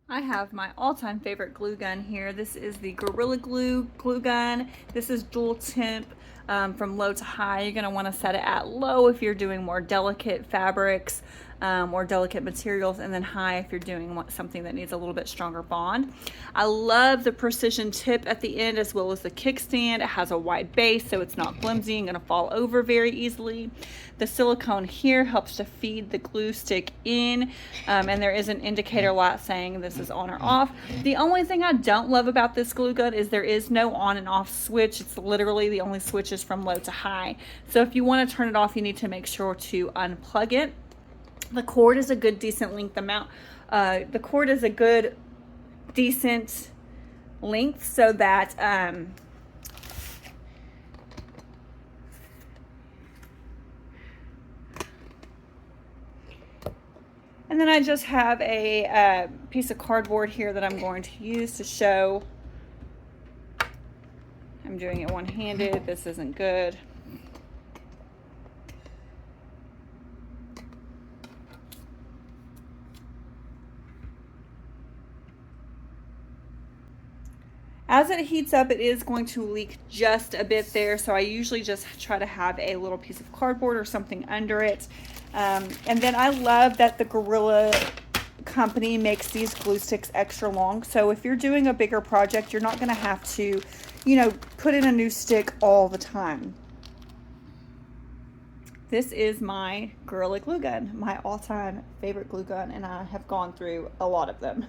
I have my all-time favorite glue gun here. This is the Gorilla Glue glue gun. This is dual temp from low to high. You're gonna wanna set it at low if you're doing more delicate fabrics or delicate materials, and then high if you're doing something that needs a little bit stronger bond. I love the precision tip at the end as well as the kickstand. It has a wide base so it's not flimsy and gonna fall over very easily. The silicone here helps to feed the glue stick in, and there is an indicator light saying this is on or off. The only thing I don't love about this glue gun is there is no on and off switch. It's literally the only switch is from low to high. So if you want to turn it off, you need to make sure to unplug it. The cord is a good decent length amount. The cord is a good decent length so that and then I just have a piece of cardboard here that I'm going to use to show. I'm doing it one-handed. This isn't good. As it heats up, it is going to leak just a bit there, so I usually just try to have a little piece of cardboard or something under it. And then I love that the Gorilla company makes these glue sticks extra long, so if you're doing a bigger project, you're not going to have to, you know, put in a new stick all the time. This is my Gorilla glue gun, my all-time favorite glue gun, and I have gone through a lot of them.